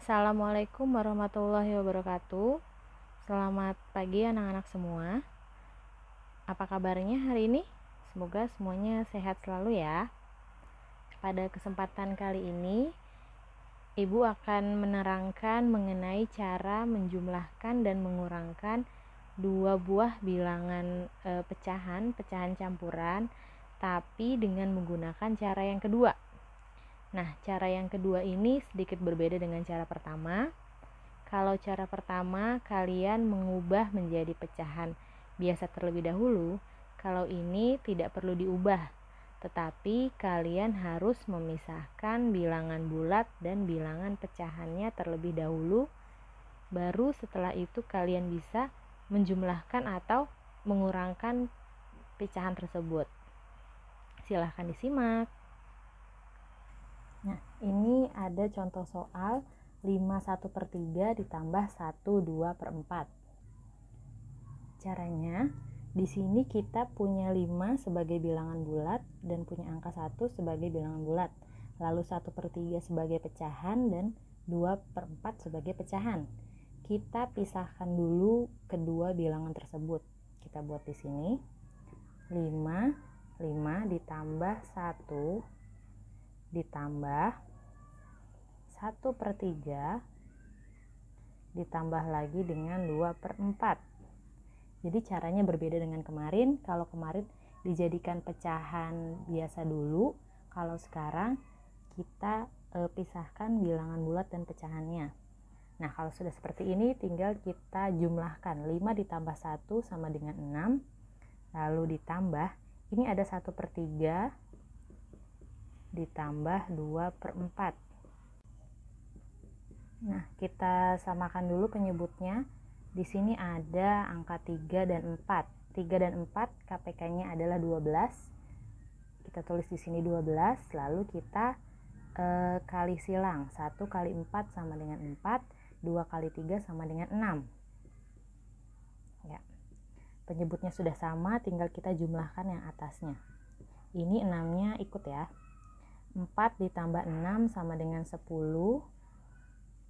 Assalamualaikum warahmatullahi wabarakatuh. Selamat pagi anak-anak semua. Apa kabarnya hari ini? Semoga semuanya sehat selalu ya. Pada kesempatan kali ini, Ibu akan menerangkan mengenai cara menjumlahkan dan mengurangkan dua buah bilangan pecahan campuran, tapi dengan menggunakan cara yang kedua. Nah, cara yang kedua ini sedikit berbeda dengan cara pertama. Kalau cara pertama, kalian mengubah menjadi pecahan biasa terlebih dahulu. Kalau ini tidak perlu diubah, tetapi kalian harus memisahkan bilangan bulat dan bilangan pecahannya terlebih dahulu. Baru setelah itu kalian bisa menjumlahkan atau mengurangkan pecahan tersebut. Silahkan disimak. Nah, ini ada contoh soal 5/1/3 ditambah 1/2/4. Caranya, di sini kita punya 5 sebagai bilangan bulat dan punya angka 1 sebagai bilangan bulat. Lalu 1/3 sebagai pecahan dan 2/4 sebagai pecahan. Kita pisahkan dulu kedua bilangan tersebut. Kita buat di sini 5 ditambah 1 ditambah 1/3 ditambah lagi dengan 2/4. Jadi caranya berbeda dengan kemarin. Kalau kemarin dijadikan pecahan biasa dulu, kalau sekarang kita pisahkan bilangan bulat dan pecahannya. Nah, kalau sudah seperti ini tinggal kita jumlahkan. 5 ditambah 1 sama dengan 6. Lalu ditambah, ini ada 1/3 ditambah 2/4. Nah, kita samakan dulu penyebutnya. Di sini ada angka 3 dan 4. 3 dan 4 KPK-nya adalah 12. Kita tulis di sini 12, lalu kita kali silang. 1 kali 4 sama dengan 4, 2 kali 3 sama dengan 6. Ya. Penyebutnya sudah sama, tinggal kita jumlahkan yang atasnya. Ini 6-nya ikut ya. 4 ditambah 6 sama dengan 10.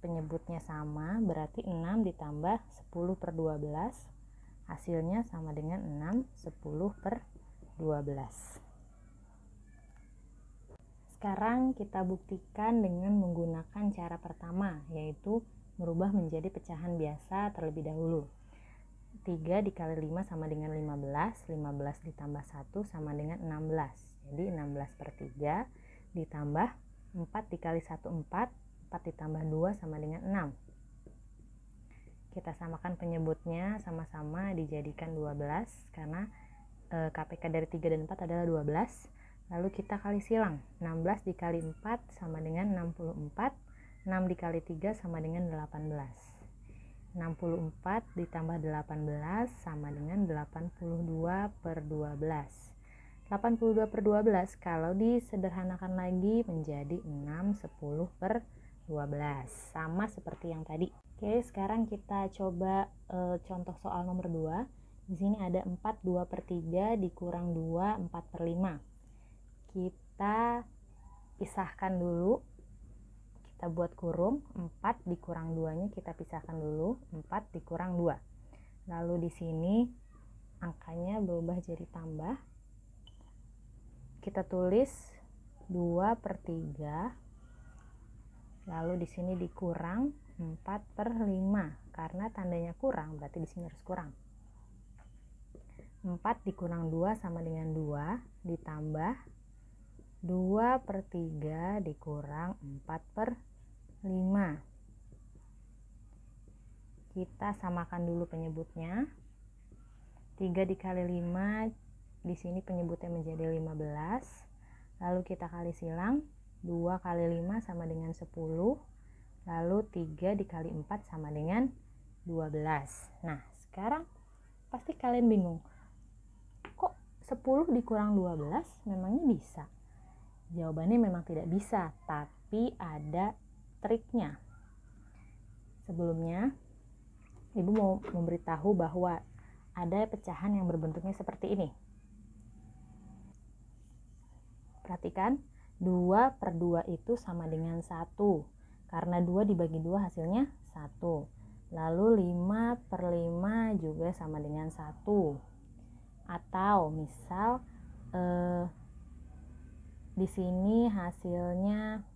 Penyebutnya sama, berarti 6 ditambah 10/12. Hasilnya sama dengan 6, 10/12. Sekarang kita buktikan dengan menggunakan cara pertama, yaitu merubah menjadi pecahan biasa terlebih dahulu. 3 dikali 5 sama dengan 15. 15 ditambah 1 sama dengan 16. Jadi 16/3 ditambah 4 dikali 1 4, 4 ditambah 2 sama dengan 6. Kita samakan penyebutnya, sama-sama dijadikan 12 karena KPK dari 3 dan 4 adalah 12. Lalu kita kali silang. 16 dikali 4 sama dengan 64. 6 dikali 3 sama dengan 18. 64 ditambah 18 sama dengan 82/12. 82/12 kalau disederhanakan lagi menjadi 6, 10/12, sama seperti yang tadi. Oke, sekarang kita coba contoh soal nomor 2. Di sini ada 4 2/3 dikurang 2 4/5. Kita pisahkan dulu. Kita buat kurung. 4 dikurang 2-nya kita pisahkan dulu. 4 dikurang 2. Lalu di sini angkanya berubah jadi tambah. Kita tulis 2/3. Lalu di sini dikurang 4/5 karena tandanya kurang, berarti di sini harus kurang. 4 dikurang 2 sama dengan 2 ditambah 2/3 dikurang 4/5. Kita samakan dulu penyebutnya. 3 dikali 5, di sini penyebutnya menjadi 15. Lalu kita kali silang. 2 kali 5 sama dengan 10. Lalu 3 dikali 4 sama dengan 12. Nah, sekarang pasti kalian bingung. Kok 10 dikurang 12 memangnya bisa? Jawabannya memang tidak bisa, tapi ada triknya. Sebelumnya, Ibu mau memberitahu bahwa ada pecahan yang berbentuknya seperti ini. Perhatikan, 2/2 itu sama dengan 1. karena 2 dibagi 2 hasilnya 1. Lalu 5/5 juga sama dengan 1. Atau misal di sini hasilnya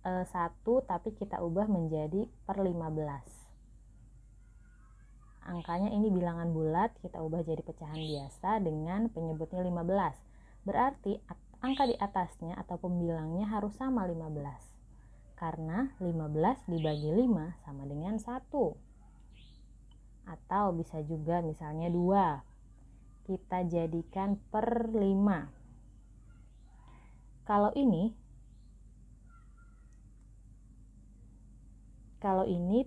1 tapi kita ubah menjadi per 15. Angkanya ini bilangan bulat, kita ubah jadi pecahan biasa dengan penyebutnya 15. Berarti angka di atasnya atau pembilangnya harus sama 15. Karena 15 dibagi 5 sama dengan 1. Atau bisa juga misalnya 2. Kita jadikan per 5. Kalau ini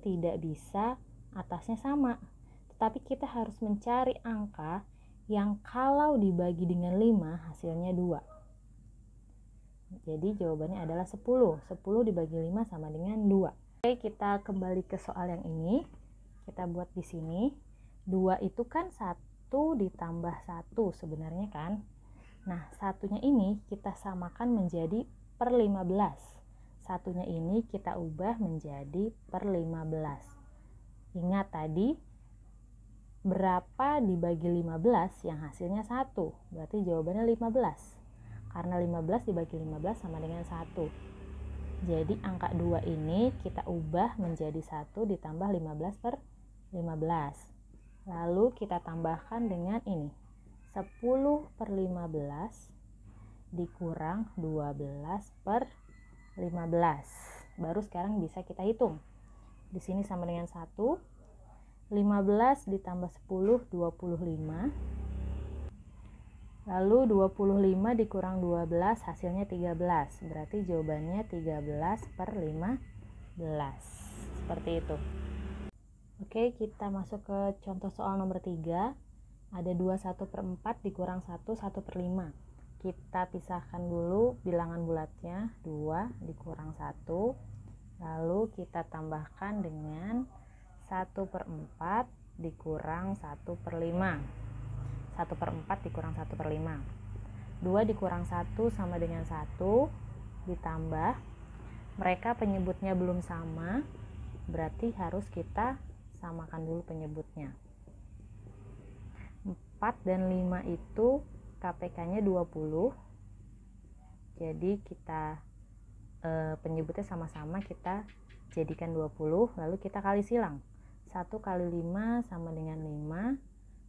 tidak bisa atasnya sama, tetapi kita harus mencari angka yang kalau dibagi dengan 5 hasilnya 2. Jadi jawabannya adalah 10. 10 dibagi 5 sama dengan 2. Oke, kita kembali ke soal yang ini. Kita buat di sini. 2 itu kan 1 ditambah 1 sebenarnya kan. Nah, satunya ini kita samakan menjadi per 15. Satunya ini kita ubah menjadi per 15. Ingat tadi berapa dibagi 15 yang hasilnya 1. Berarti jawabannya 15. Karena 15 dibagi 15 sama dengan 1. Jadi angka 2 ini kita ubah menjadi 1 ditambah 15 per 15. Lalu kita tambahkan dengan ini. 10/15 dikurang 12 per 15. Baru sekarang bisa kita hitung. Di sini sama dengan 1. 15 ditambah 10, 25. Lalu 25 dikurang 12 hasilnya 13. Berarti jawabannya 13 per 15. Seperti itu. Oke, kita masuk ke contoh soal nomor 3. Ada 21/4 dikurang 1, 1/5. Kita pisahkan dulu bilangan bulatnya. 2 dikurang 1. Lalu kita tambahkan dengan 1/4 dikurang 1/5. 1/4 dikurang 1/5. 2 dikurang 1 sama dengan 1. Ditambah, mereka penyebutnya belum sama, berarti harus kita samakan dulu penyebutnya. 4 dan 5 itu KPK-nya 20. Jadi kita penyebutnya sama-sama kita jadikan 20, lalu kita kali silang. 1 kali 5 sama dengan 5,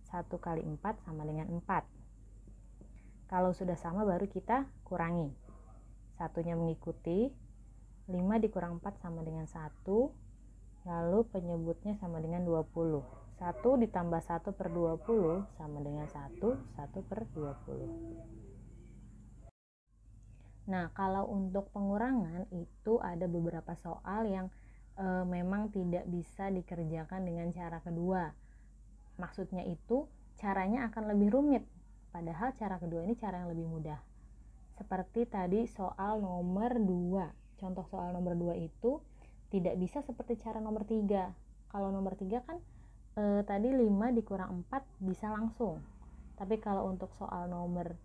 1 kali 4 sama dengan 4. Kalau sudah sama baru kita kurangi. Satunya mengikuti, 5 dikurang 4 sama dengan 1, lalu penyebutnya sama dengan 20. 1 ditambah 1/20 sama dengan 1/20. Nah, kalau untuk pengurangan itu ada beberapa soal yang memang tidak bisa dikerjakan dengan cara kedua. Maksudnya itu caranya akan lebih rumit, padahal cara kedua ini cara yang lebih mudah. Seperti tadi soal nomor 2. Contoh soal nomor 2 itu tidak bisa seperti cara nomor 3. Kalau nomor 3 kan tadi 5 dikurang 4 bisa langsung. Tapi kalau untuk soal nomor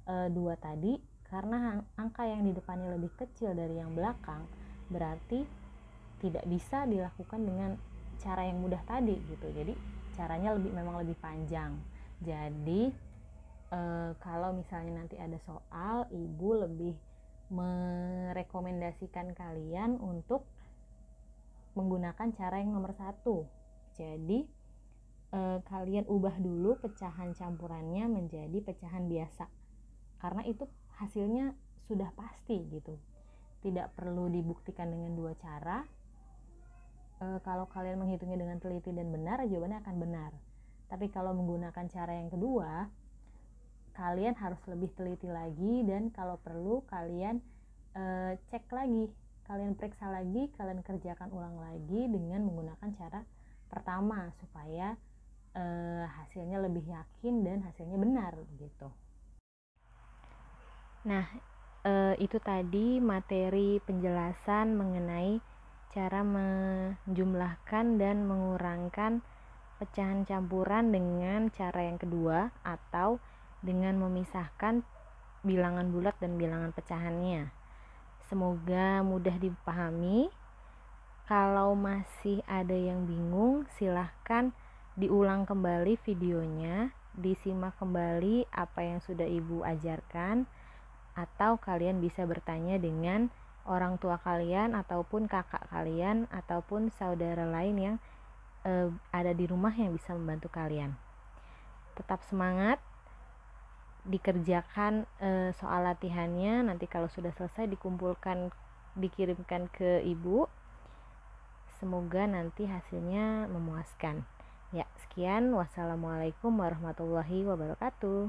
2 tadi, karena angka yang di depannya lebih kecil dari yang belakang, berarti tidak bisa dilakukan dengan cara yang mudah tadi gitu. Jadi caranya memang lebih panjang. Jadi kalau misalnya nanti ada soal, ibu lebih merekomendasikan kalian untuk menggunakan cara yang nomor 1. Jadi kalian ubah dulu pecahan campurannya menjadi pecahan biasa, karena itu hasilnya sudah pasti gitu, tidak perlu dibuktikan dengan dua cara. Kalau kalian menghitungnya dengan teliti dan benar, jawabannya akan benar. Tapi kalau menggunakan cara yang kedua, kalian harus lebih teliti lagi, dan kalau perlu kalian cek lagi, kalian periksa lagi, kalian kerjakan ulang lagi dengan menggunakan cara pertama supaya hasilnya lebih yakin dan hasilnya benar gitu. Nah, itu tadi materi penjelasan mengenai cara menjumlahkan dan mengurangkan pecahan campuran dengan cara yang kedua, atau dengan memisahkan bilangan bulat dan bilangan pecahannya. Semoga mudah dipahami. Kalau masih ada yang bingung, silahkan diulang kembali videonya, disimak kembali apa yang sudah Ibu ajarkan, atau kalian bisa bertanya dengan orang tua kalian ataupun kakak kalian ataupun saudara lain yang ada di rumah yang bisa membantu kalian. Tetap semangat, dikerjakan soal latihannya. Nanti kalau sudah selesai dikumpulkan, dikirimkan ke Ibu. Semoga nanti hasilnya memuaskan. Ya, sekian. Wassalamualaikum warahmatullahi wabarakatuh.